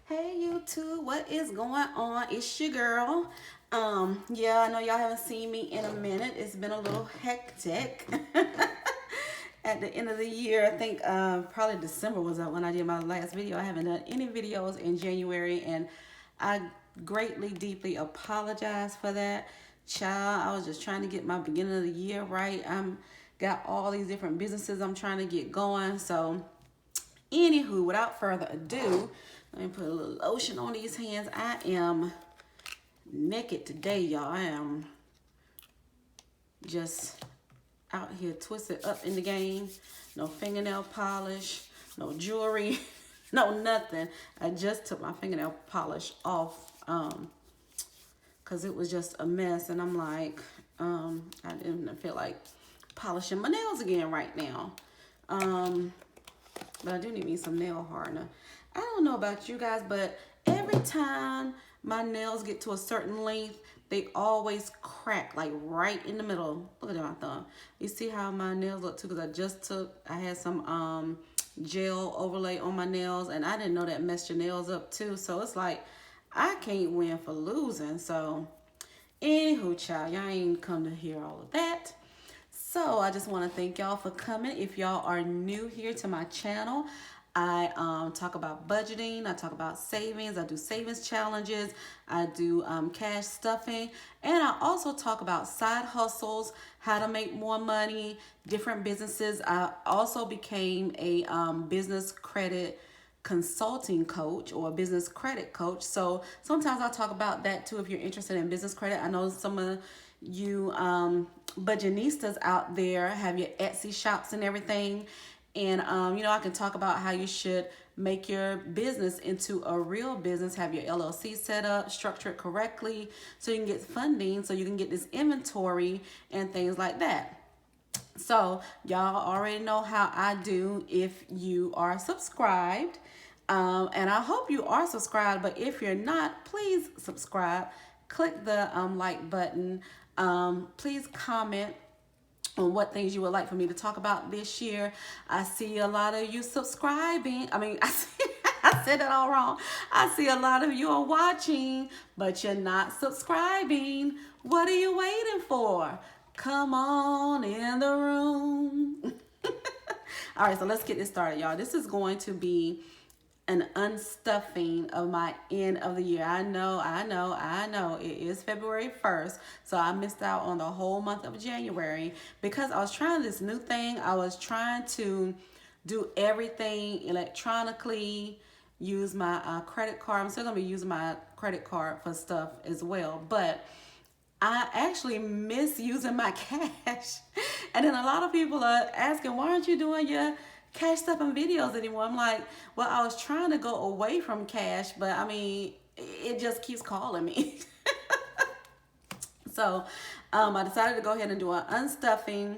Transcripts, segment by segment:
Hey YouTube, what is going on? It's your girl. Yeah, I know y'all haven't seen me in a minute. It's been a little hectic. At the end of the year, I think probably December was when I did my last video. I haven't done any videos in January, and I greatly, deeply apologize for that. Child, I was just trying to get my beginning of the year right. I'm got all these different businesses I'm trying to get going, so anywho, without further ado, let me put a little lotion on these hands. I am naked today, y'all. I am just out here twisted up in the game. No fingernail polish, no jewelry, no nothing. I just took my fingernail polish off because it was just a mess. And I'm like, I didn't feel like polishing my nails again right now. But I do need me some nail hardener. I don't know about you guys, but every time my nails get to a certain length, they always crack, like right in the middle. Look at my thumb. You see how my nails look too? Because I had some gel overlay on my nails, and I didn't know that messed your nails up too. So it's like, I can't win for losing. So, anywho, child, y'all ain't come to hear all of that. So I just want to thank y'all for coming. If y'all are new here to my channel, I talk about budgeting, I talk about savings, I do savings challenges, I do cash stuffing, and I also talk about side hustles, how to make more money, different businesses. I also became a business credit consulting coach or a business credit coach. So sometimes I'll talk about that too if you're interested in business credit. I know some of you budgetistas out there have your Etsy shops and everything. And, I can talk about how you should make your business into a real business, have your LLC set up, structure it correctly so you can get funding, so you can get this inventory and things like that. So y'all already know how I do if you are subscribed. And I hope you are subscribed, but if you're not, please subscribe. Click the like button. Please comment on what things you would like for me to talk about this year. I see a lot of you subscribing. I said that all wrong. I see a lot of you are watching, but you're not subscribing. What are you waiting for? Come on in the room. All right, so let's get this started, y'all. This is going to be an unstuffing of my end of the year. I know. It is February 1st, so I missed out on the whole month of January because I was trying this new thing. I was trying to do everything electronically, use my credit card. I'm still going to be using my credit card for stuff as well, but I actually miss using my cash. And then a lot of people are asking, why aren't you doing your cash stuff and videos anymore? I'm like, well, I was trying to go away from cash, but I mean, it just keeps calling me. So I decided to go ahead and do an unstuffing,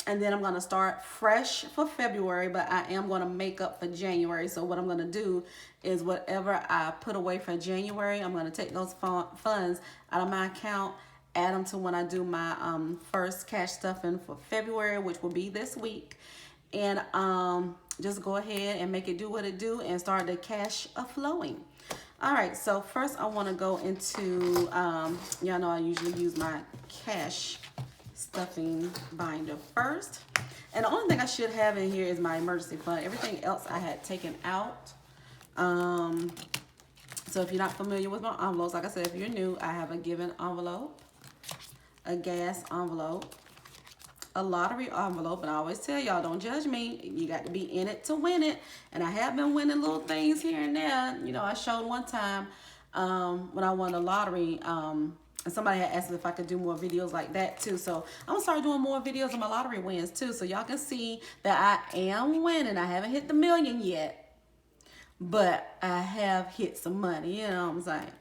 and then I'm going to start fresh for February, but I am going to make up for January. So what I'm going to do is whatever I put away for January, I'm going to take those funds out of my account, add them to when I do my first cash stuffing for February, which will be this week. And just go ahead and make it do what it do and start the cash flowing. All right, so first I want to go into, y'all know I usually use my cash stuffing binder first. And the only thing I should have in here is my emergency fund. Everything else I had taken out. So if you're not familiar with my envelopes, like I said, if you're new, I have a given envelope, a gas envelope, a lottery envelope, and I always tell y'all, don't judge me. You got to be in it to win it. And I have been winning little things here and there. You know, I showed one time when I won the lottery, and somebody had asked if I could do more videos like that too. So I'm gonna start doing more videos of my lottery wins too, so y'all can see that I am winning. I haven't hit the million yet, but I have hit some money. You know what I'm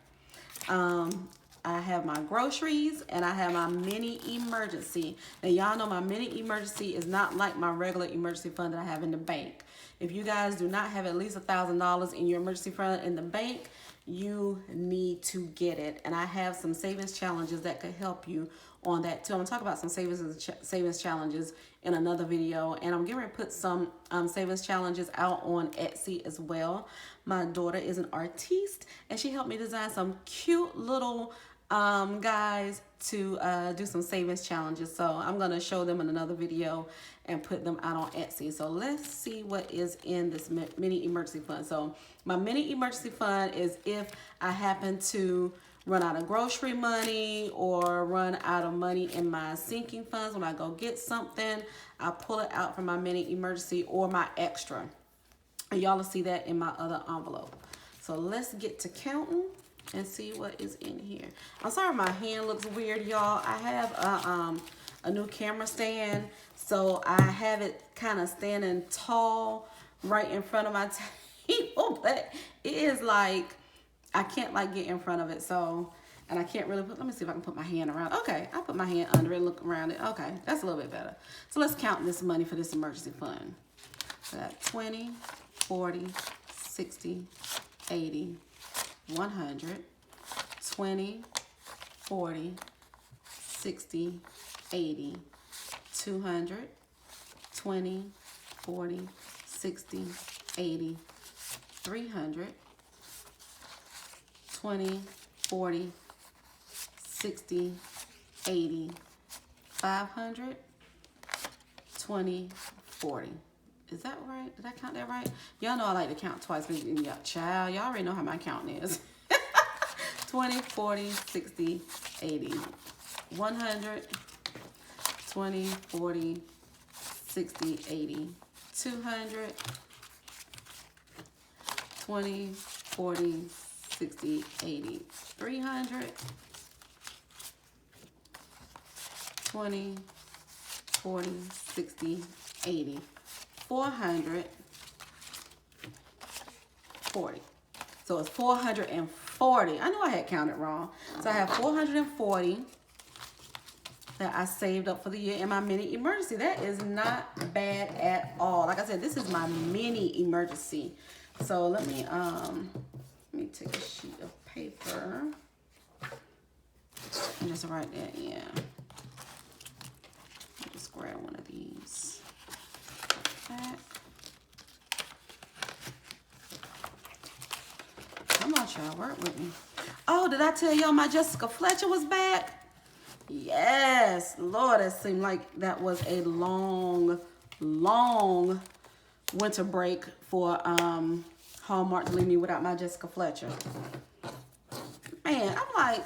saying? I have my groceries and I have my mini emergency. Now y'all know my mini emergency is not like my regular emergency fund that I have in the bank. If you guys do not have at least $1,000 in your emergency fund in the bank, you need to get it. And I have some savings challenges that could help you on that too. I'm gonna talk about some savings challenges in another video, and I'm getting ready to put some savings challenges out on Etsy as well. My daughter is an artiste, and she helped me design some cute little guys to do some savings challenges. So I'm gonna show them in another video and put them out on Etsy. So let's see what is in this mini emergency fund. So my mini emergency fund is if I happen to run out of grocery money or run out of money in my sinking funds. When I go get something, I pull it out from my mini emergency or my extra. And y'all will see that in my other envelope. So let's get to counting and see what is in here. I'm sorry my hand looks weird, y'all. I have a new camera stand, so I have it kind of standing tall right in front of my table, but it is like, I can't like get in front of it, so, and I can't really put, let me see if I can put my hand around. Okay, I put my hand under it, look around it. Okay, that's a little bit better. So let's count this money for this emergency fund. So I got 20, 40, 60, 80, 100, 20, 40, 60, 80, 200, 20, 40, 60, 80, 300, 20, 40, 60, 80, 500, 20, 40. Is that right? Did I count that right? Y'all know I like to count twice. Yeah, child, y'all already know how my counting is. 20, 40, 60, 80, 100, 20, 40, 60, 80, 200, 20, 40, 60, 80, 300, 20, 40, 60, 80, 400, 40. So it's 440. I know I had counted wrong. So I have 440 that I saved up for the year in my mini emergency. That is not bad at all. Like I said, this is my mini emergency. So let me take a sheet of paper and just write that in. Let me just grab one of these. Back. Come on, y'all, work with me. Oh, did I tell y'all my Jessica Fletcher was back? Yes, Lord, it seemed like that was a long winter break for Hallmark to leave me without my Jessica Fletcher. Man, I'm like,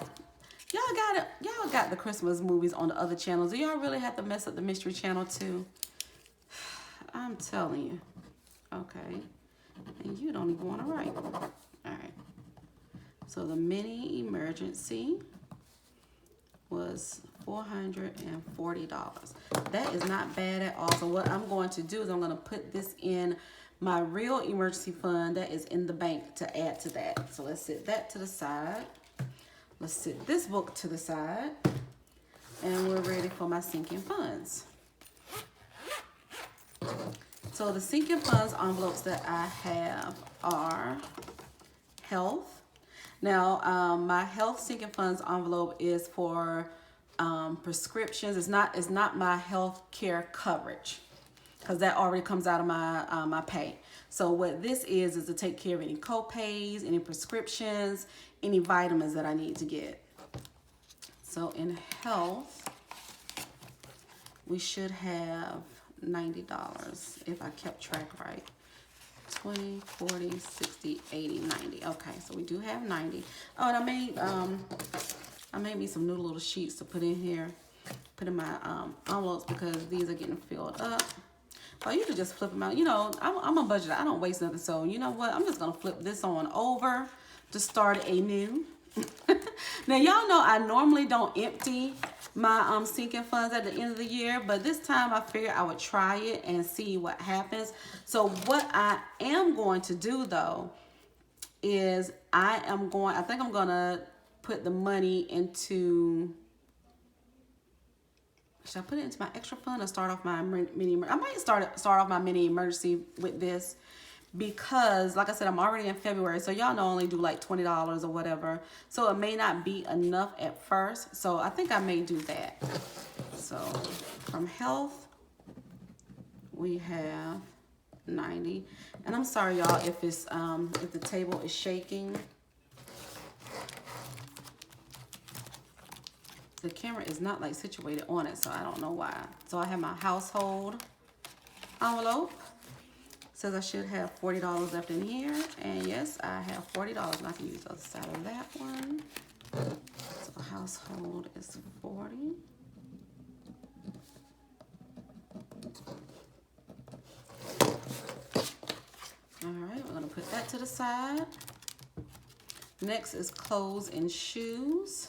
y'all got the Christmas movies on the other channels. Do y'all really have to mess up the Mystery Channel too? I'm telling you. Okay. And you don't even want to write. All right. So the mini emergency was $440. That is not bad at all. So what I'm going to do is I'm going to put this in my real emergency fund that is in the bank to add to that. So let's set that to the side. Let's set this book to the side. And we're ready for my sinking funds. So the sinking funds envelopes that I have are health. Now, my health sinking funds envelope is for prescriptions. It's not my health care coverage because that already comes out of my my pay. So what this is to take care of any co-pays, any prescriptions, any vitamins that I need to get. So in health, we should have $90 if I kept track right. 20, 40, 60, 80, 90. Okay, so we do have 90. Oh, and I made me some new little sheets to put in here, put in my envelopes because these are getting filled up. Or you could just flip them out. You know, I'm a budget. I don't waste nothing. So you know what? I'm just gonna flip this on over to start anew. Now y'all know I normally don't empty my sinking funds at the end of the year, but this time I figured I would try it and see what happens. So what I am going to do though is I think I'm gonna put the money into should I put it into my extra fund or start off my mini? I might start off my mini emergency with this because, like I said, I'm already in February, so y'all know I only do like $20 or whatever. So it may not be enough at first. So I think I may do that. So from health, we have 90, and I'm sorry y'all if it's if the table is shaking. The camera is not like situated on it, so I don't know why. So I have my household envelope. Says I should have $40 left in here, and yes, I have $40, and I can use the other side of that one. So household is 40. All right, we're gonna put that to the side. Next is clothes and shoes.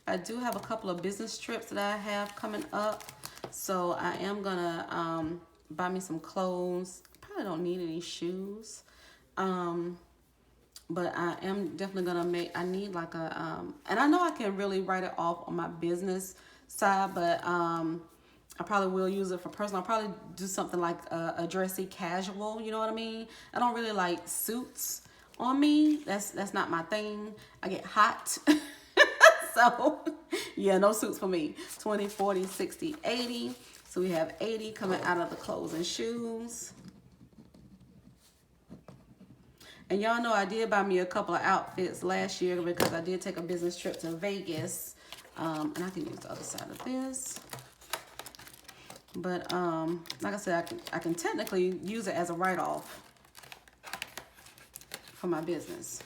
I do have a couple of business trips that I have coming up, so I am gonna buy me some clothes. Probably don't need any shoes, but I am definitely gonna I need like a and I know I can really write it off on my business side, but I probably will use it for personal. I'll probably do something like a dressy casual, you know what I mean? I don't really like suits on me. That's not my thing. I get hot. So yeah, no suits for me. 20, 40, 60, 80. So we have 80 coming out of the clothes and shoes. And y'all know I did buy me a couple of outfits last year because I did take a business trip to Vegas. And I can use the other side of this. But like I said, I can technically use it as a write-off for my business.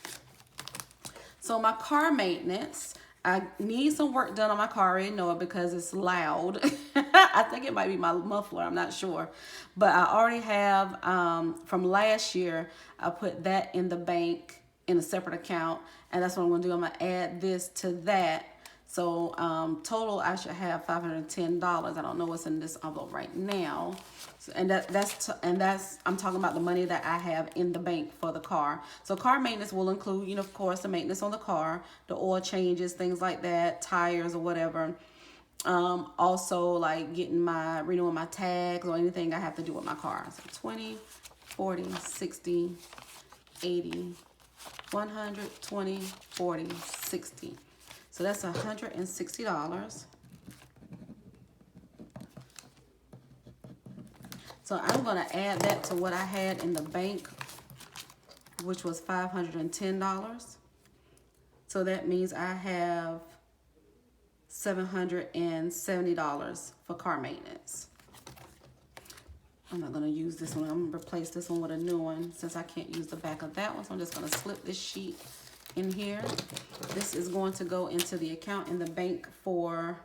So my car maintenance, I need some work done on my car. I already know it because it's loud. I think it might be my muffler. I'm not sure. But I already have, from last year, I put that in the bank in a separate account. And that's what I'm going to do. I'm going to add this to that. So total, I should have $510. I don't know what's in this envelope right now. So, and that's I'm talking about the money that I have in the bank for the car. So car maintenance will include, you know, of course, the maintenance on the car, the oil changes, things like that, tires or whatever. Also like renewing my tags or anything I have to do with my car. So 20, 40, 60, 80, 100, 20, 40, 60. So that's $160. So I'm going to add that to what I had in the bank, which was $510. So that means I have $770 for car maintenance. I'm not going to use this one. I'm going to replace this one with a new one since I can't use the back of that one. So I'm just going to slip this sheet in here. This is going to go into the account in the bank for,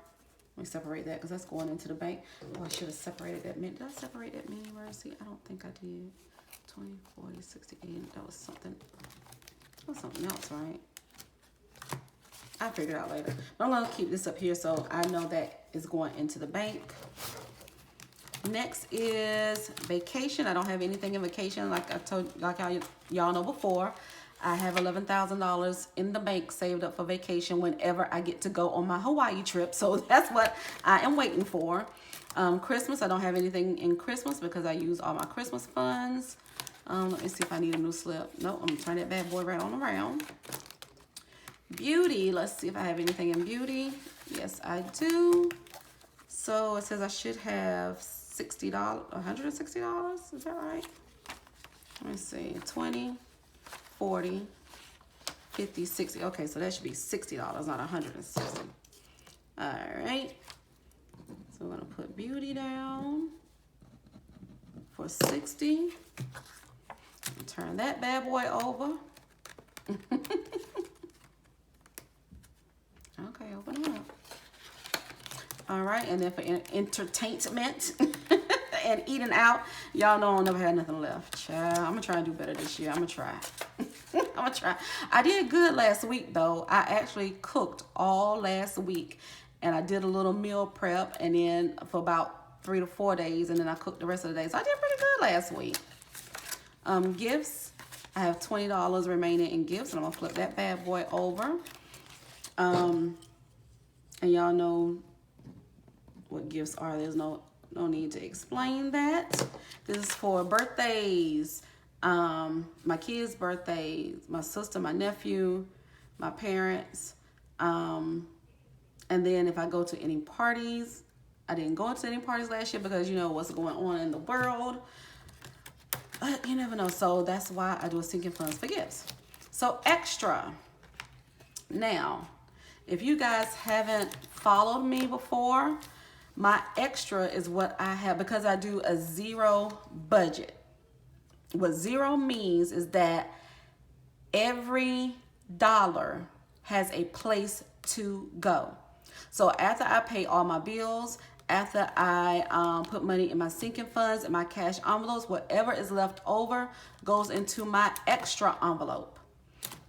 let me separate that because that's going into the bank. Oh, I should have separated that. Did I separate that mini emergency? I don't think I did. 20, 40, 60, 80. That was something else, right? I'll figure it out later. But I'm going to keep this up here so I know that is going into the bank. Next is vacation. I don't have anything in vacation like y'all know before. I have $11,000 in the bank saved up for vacation whenever I get to go on my Hawaii trip. So that's what I am waiting for. Christmas, I don't have anything in Christmas because I use all my Christmas funds. Let me see if I need a new slip. Nope, I'm going to turn that bad boy right on around. Beauty, let's see if I have anything in beauty. Yes, I do. So it says I should have $60, $160. Is that right? Let me see, 20. 40, 50, 60. Okay, so that should be $60, not $160. All right. So we're gonna put beauty down for 60. Turn that bad boy over. Okay, open it up. All right, and then for entertainment and eating out, y'all know I'll never have nothing left. Child, I'm gonna try and do better this year. I'm gonna try. I'm gonna try. I did good last week though. I actually cooked all last week, and I did a little meal prep, and then for about 3 to 4 days, and then I cooked the rest of the days. So I did pretty good last week. Gifts. I have $20 remaining in gifts, and I'm gonna flip that bad boy over. And y'all know what gifts are. There's no need to explain that. This is for birthdays, my kids' birthdays, my sister, my nephew, my parents, and then if I go to any parties, I didn't go to any parties last year because you know what's going on in the world. But you never know. So that's why I do a sinking funds for gifts. So extra. Now, if you guys haven't followed me before, my extra is what I have because I do a zero budget. What zero means is that every dollar has a place to go. So after I pay all my bills, after I put money in my sinking funds and my cash envelopes, whatever is left over goes into my extra envelope.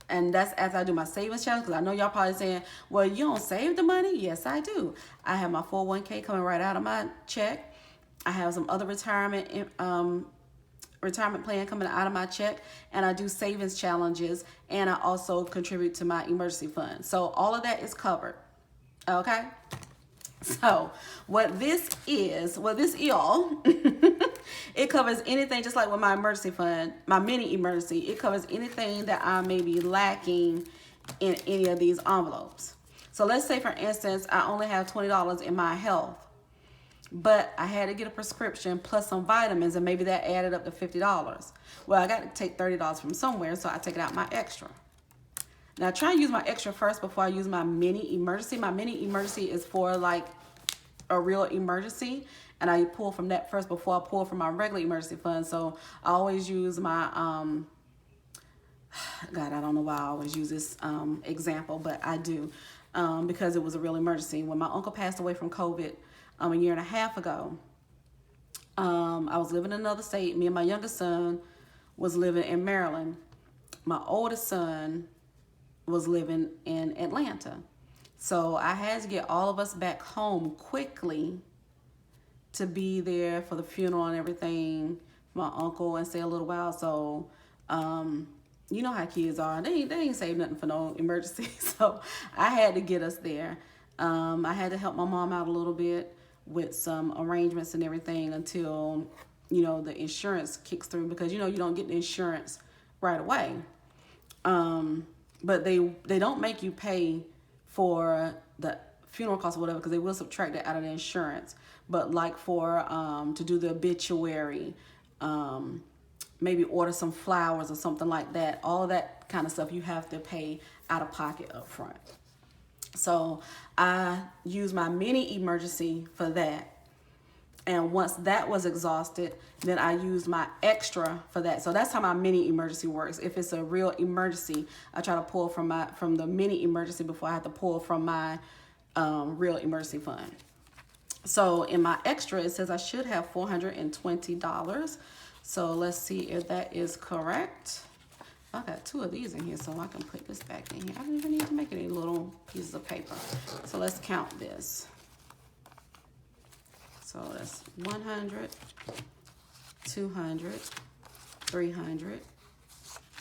And that's after I do my savings challenge, because I know y'all probably saying, well, you don't save the money? Yes, I do. I have my 401k coming right out of my check. I have some other retirement plan coming out of my check, and I do savings challenges, and I also contribute to my emergency fund. So all of that is covered. Okay? So what this is, it covers anything, just like with my emergency fund, my mini emergency, it covers anything that I may be lacking in any of these envelopes. So let's say, for instance, I only have $20 in my health, but I had to get a prescription plus some vitamins, and maybe that added up to $50. Well, I got to take $30 from somewhere, so I take it out my extra. Now, try and use my extra first before I use my mini emergency. My mini emergency is for like a real emergency, and I pull from that first before I pull from my regular emergency fund. So I always use my, God, I don't know why I always use this example, but I do because it was a real emergency. When my uncle passed away from COVID a year and a half ago, I was living in another state. Me and my youngest son was living in Maryland. My oldest son was living in Atlanta. So I had to get all of us back home quickly to be there for the funeral and everything for my uncle and stay a little while. So, you know how kids are. They ain't save nothing for no emergency. So I had to get us there. I had to help my mom out a little bit with some arrangements and everything until, you know, the insurance kicks through, because, you know, you don't get the insurance right away. But they don't make you pay for the funeral costs or whatever, because they will subtract that out of the insurance. But like for to do the obituary, maybe order some flowers or something like that, all of that kind of stuff you have to pay out of pocket up front. So I use my mini emergency for that. And once that was exhausted, then I used my extra for that. So that's how my mini emergency works. If it's a real emergency, I try to pull from the mini emergency before I have to pull from my real emergency fund. So in my extra, it says I should have $420. So let's see if that is correct. I got two of these in here, so I can put this back in here. I don't even need to make any little pieces of paper. So let's count this. So that's 100, 200, 300,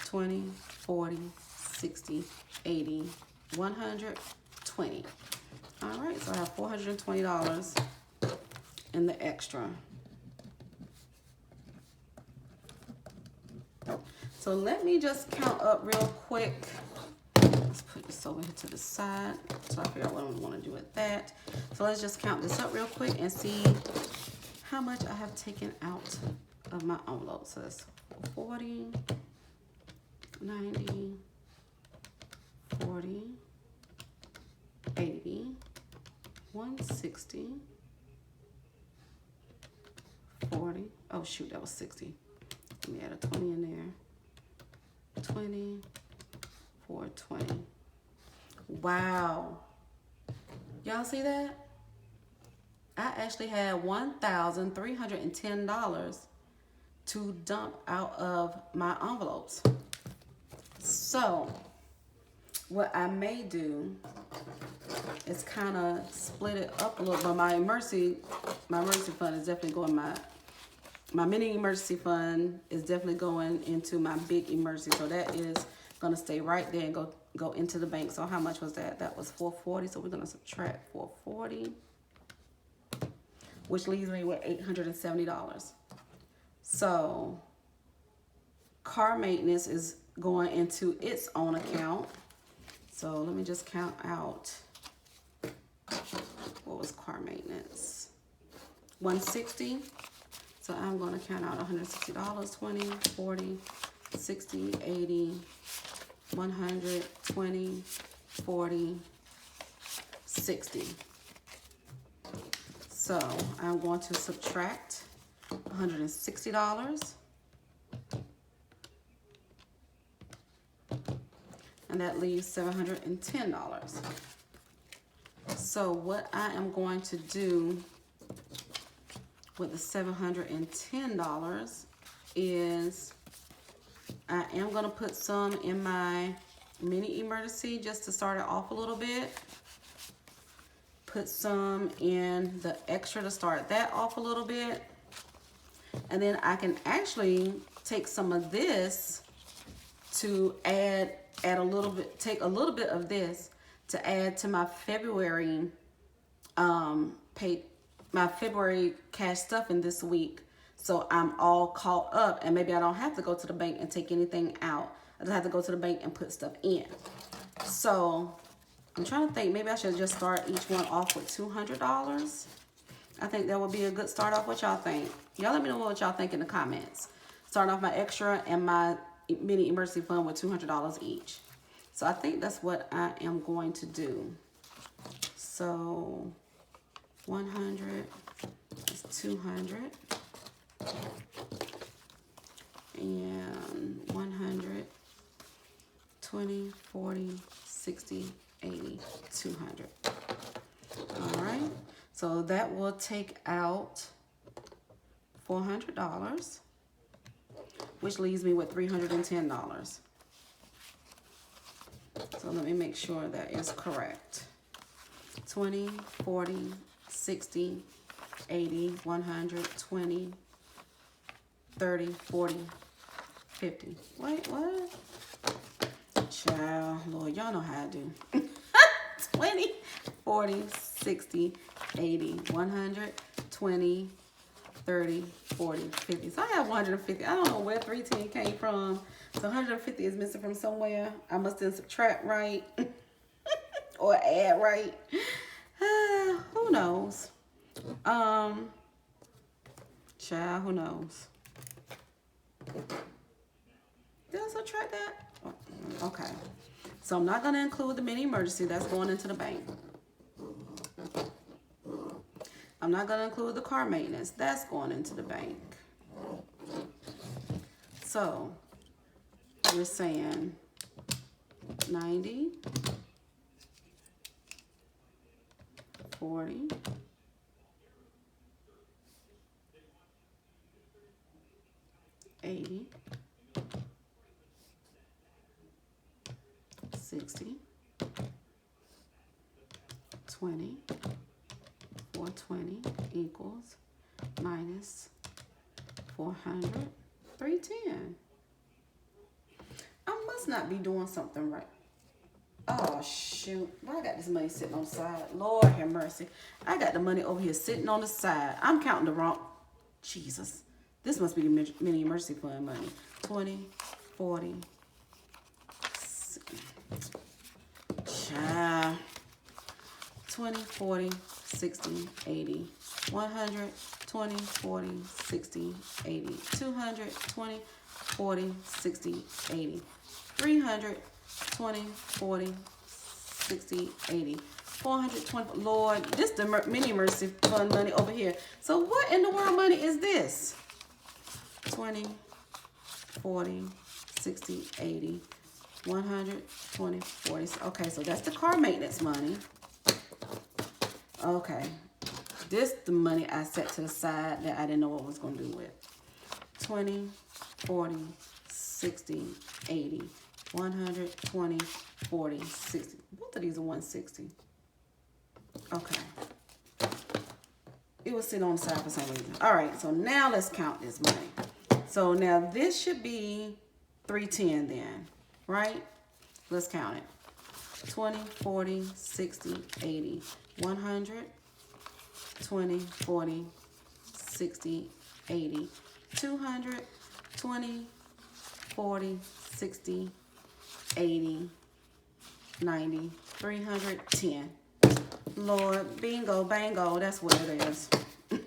20, 40, 60, 80, 120. All right, so I have $420 in the extra. So let me just count up real quick. Let's put this over here to the side so I figure out what I want to do with that. So let's just count this up real quick and see how much I have taken out of my envelope. So that's 40, 90, 40, 80, 160, 40. Oh shoot, that was 60. Let me add a 20 in there. 20, 420. Wow. Y'all see that? I actually had $1,310 to dump out of my envelopes. So what I may do is kind of split it up a little, but my emergency fund is definitely going, my mini emergency fund is definitely going into my big emergency. So that is gonna stay right there and go into the bank. So how much was that? That was $440. So we're gonna subtract $440 which leaves me with $870. So car maintenance is going into its own account. So let me just count out, what was car maintenance? 160. So I'm going to count out $160, 20, 40, 60, 80, 100, 20, 40, 60. So I'm going to subtract $160. And that leaves $710. So what I am going to do with the $710 is I am going to put some in my mini emergency just to start it off a little bit. Put some in the extra to start that off a little bit. And then I can actually take some of this to add a little bit, take a little bit of this to add to my February my February cash stuffing this week, so I'm all caught up, and maybe I don't have to go to the bank and take anything out. I just have to go to the bank and put stuff in. So I'm trying to think, maybe I should just start each one off with $200. I think that would be a good start off. What y'all think? Y'all let me know what y'all think in the comments. Starting off my extra and my mini emergency fund with $200 each. So I think that's what I am going to do. So 100 is 200, and 100, 20, 40, 60, 80, 200. All right, so that will take out $400, which leaves me with $310. So let me make sure that is correct. 20, 40, 60, 80, 100, 20, 30, 40, 50. Wait, what? Child, Lord, y'all know how I do. 20, 40, 60, 80, 100, 20, 30, 40, 50. So I have 150. I don't know where 310 came from. So 150 is missing from somewhere. I must then subtract right or add right. Who knows? Child, who knows? Did I subtract that? Okay. So I'm not going to include the mini emergency. That's going into the bank. I'm not going to include the car maintenance. That's going into the bank. So we're saying 90, 40, 80, 60, 20, 420 equals minus 400, 310. I must not be doing something right. Oh, shoot. Why I got this money sitting on the side? Lord have mercy. I got the money over here sitting on the side. I'm counting the wrong. Jesus. This must be the mini emergency fund money. 20, 40. Child. 20, 40, 60, 80, 100, 20, 40, 60, 80, 200, 20, 40, 60, 80, 300, 20, 40, 60, 80, 420. Lord, this the mini emergency fund money over here. So what in the world money is this? 20, 40, 60, 80, 100, 20, 40. Okay, so that's the car maintenance money. Okay, this the money I set to the side that I didn't know what I was going to do with. 20, 40, 60, 80, 100, 20, 40, 60. Both of these are 160. Okay. It was sitting on the side for some reason. All right, so now let's count this money. So now this should be 310 then, right? Let's count it. 20, 40, 60, 80, 100, 20, 40, 60, 80, 200, 20, 40, 60, 80, 90, 310. Lord, bingo, bango, that's what it is. So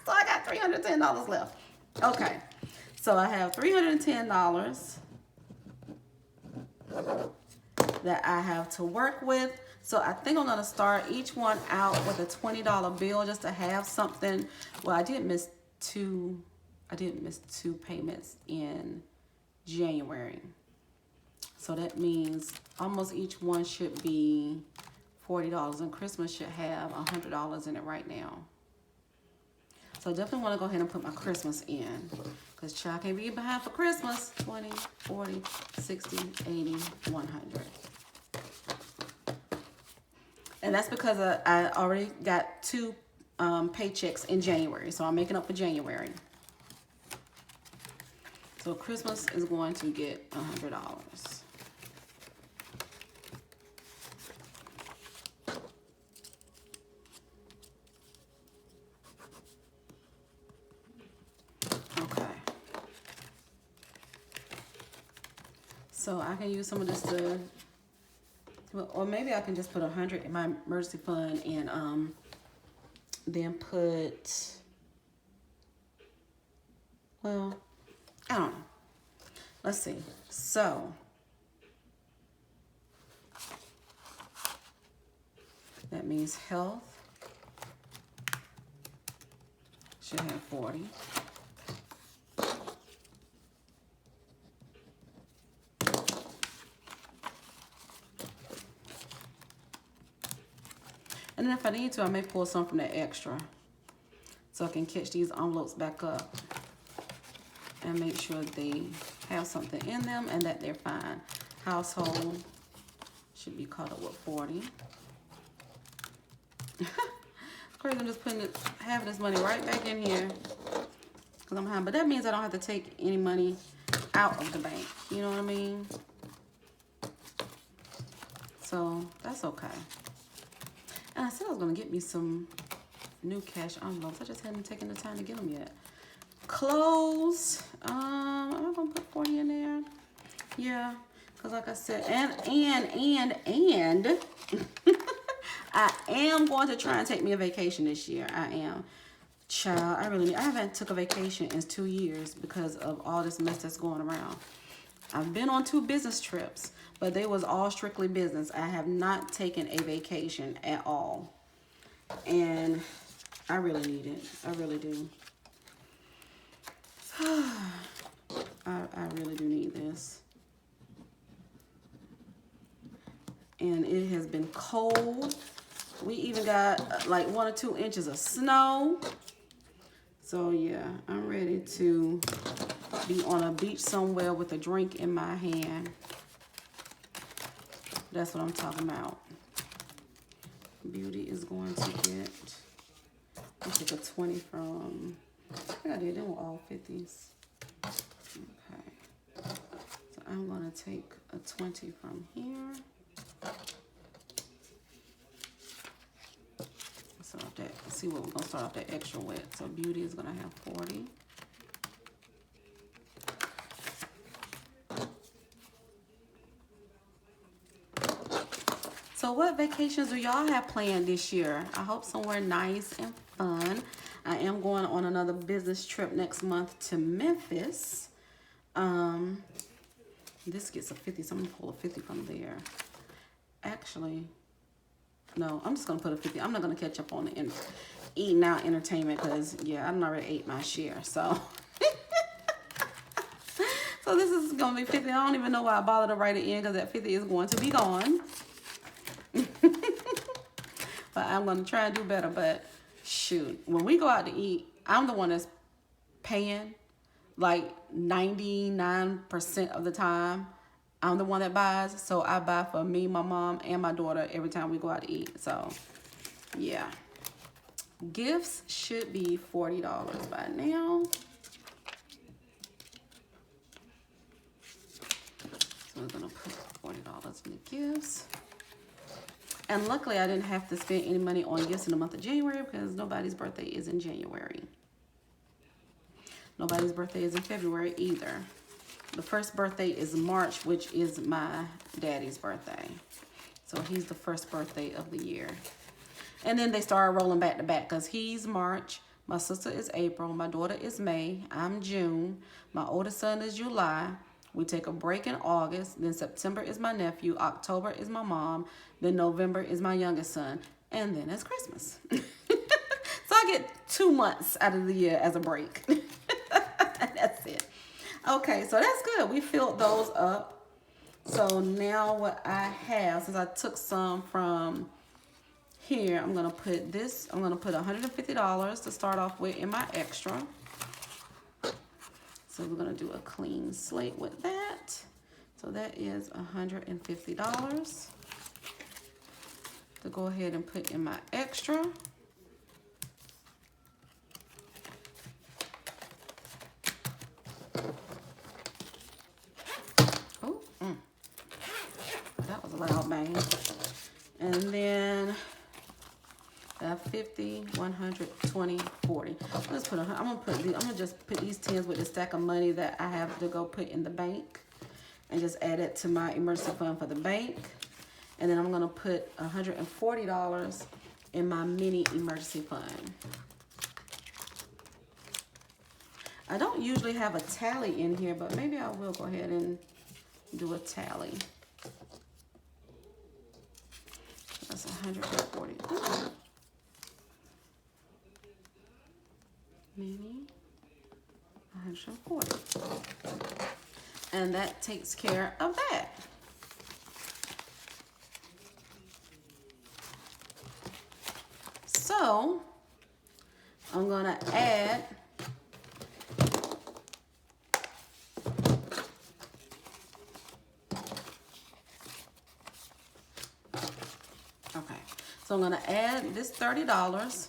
I got $310 left. Okay, so I have $310 that I have to work with. So I think I'm gonna start each one out with a $20 bill just to have something. Well, I did miss two payments in January. So that means almost each one should be $40, and Christmas should have $100 in it right now. So definitely want to go ahead and put my Christmas in, because child can't be behind for Christmas. 20, 40, 60, 80, 100. And that's because I already got two paychecks in January, so I'm making up for January. So Christmas is going to get $100. So I can use some of this to, or maybe I can just put 100 in my emergency fund and then put, well, I don't know. Let's see. So that means health should have 40. And then if I need to, I may pull some from that extra so I can catch these envelopes back up and make sure they have something in them and that they're fine. Household should be caught up with 40. Crazy, I'm just having this money right back in here because I'm behind. But that means I don't have to take any money out of the bank. You know what I mean? So that's okay. And I said I was going to get me some new cash envelopes. I just hadn't taken the time to get them yet. Clothes. Am I going to put 40 in there? Yeah. Because like I said, and I am going to try and take me a vacation this year. I am. Child, I haven't took a vacation in 2 years because of all this mess that's going around. I've been on 2 business trips, but they was all strictly business. I have not taken a vacation at all. And I really need it. I really do. I really do need this. And it has been cold. We even got like 1 or 2 inches of snow. So yeah, I'm ready to be on a beach somewhere with a drink in my hand. That's what I'm talking about. Beauty is going to get, I took a 20 from, I think I did, they were all 50s. Okay. So I'm going to take a 20 from here. Start off that, let's see what we're going to start off that extra with. So beauty is going to have 40. So what vacations do y'all have planned this year? I hope somewhere nice and fun. I am going on another business trip next month to Memphis. This gets a 50, so I'm gonna pull a 50 from there. Actually, no, I'm just gonna put a 50. I'm not gonna catch up on the eating out entertainment because yeah, I done already ate my share. So so this is gonna be 50. I don't even know why I bothered to write it in because that 50 is going to be gone. But I'm gonna try and do better. But shoot, when we go out to eat, I'm the one that's paying like 99% of the time. I'm the one that buys, so I buy for me, my mom, and my daughter every time we go out to eat. So yeah, gifts should be $40 by now. So we're gonna put $40 in the gifts. And luckily, I didn't have to spend any money on gifts in the month of January because nobody's birthday is in January. Nobody's birthday is in February either. The first birthday is March, which is my daddy's birthday. So he's the first birthday of the year. And then they started rolling back to back because he's March, my sister is April, my daughter is May, I'm June, my oldest son is July. We take a break in August, then September is my nephew, October is my mom, then November is my youngest son, and then it's Christmas. So I get 2 months out of the year as a break. That's it. Okay, so that's good. We filled those up. So now what I have, since I took some from here, I'm going to put this, I'm going to put $150 to start off with in my extra. So we're going to do a clean slate with that. So that is $150 to go ahead and put in my extra. Oh, that was a loud bang. And then 50, 100, 20, 40. Let's put. I'm gonna just put these tens with the stack of money that I have to go put in the bank, and just add it to my emergency fund for the bank. And then I'm gonna put $140 in my mini emergency fund. I don't usually have a tally in here, but maybe I will go ahead and do a tally. That's 140. Ooh. Mini 140. And that takes care of that. So I'm gonna add so I'm gonna add this $30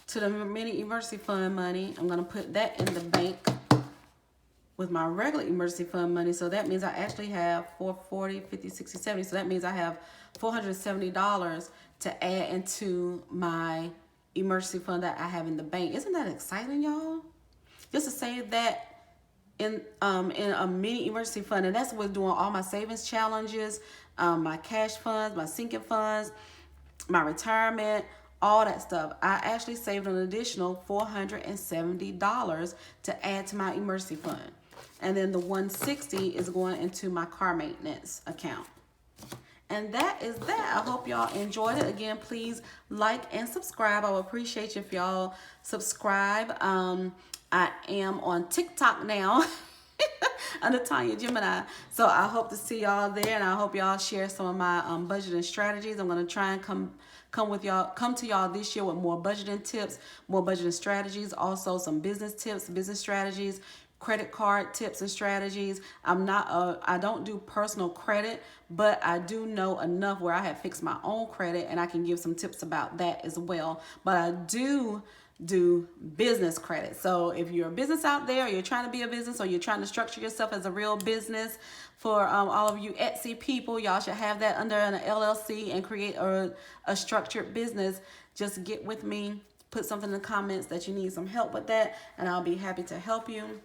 to the mini emergency fund money. I'm gonna put that in the bank with my regular emergency fund money. So that means I actually have 440, 50, 60, 70. So that means I have $470 to add into my emergency fund that I have in the bank. Isn't that exciting, y'all? Just to save that in a mini emergency fund. And that's what's doing all my savings challenges, my cash funds, my sinking funds, my retirement, all that stuff. I actually saved an additional $470 to add to my emergency fund. And then the $160 is going into my car maintenance account. And that is that. I hope y'all enjoyed it. Again, please like and subscribe. I would appreciate you if y'all subscribe. I am on TikTok now under Tanya Gemini. So I hope to see y'all there, and I hope y'all share some of my budgeting strategies. I'm gonna try and come to y'all this year with more budgeting tips, more budgeting strategies, also some business tips, business strategies, credit card tips and strategies. I don't do personal credit, but I do know enough where I have fixed my own credit, and I can give some tips about that as well. But I do business credit. So if you're a business out there, or you're trying to be a business, or you're trying to structure yourself as a real business, for all of you Etsy people, y'all should have that under an LLC and create a structured business. Just get with me, put something in the comments that you need some help with that, and I'll be happy to help you.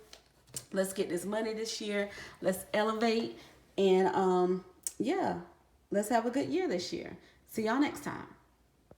Let's get this money this year. Let's elevate, and yeah, let's have a good year this year. See y'all next time.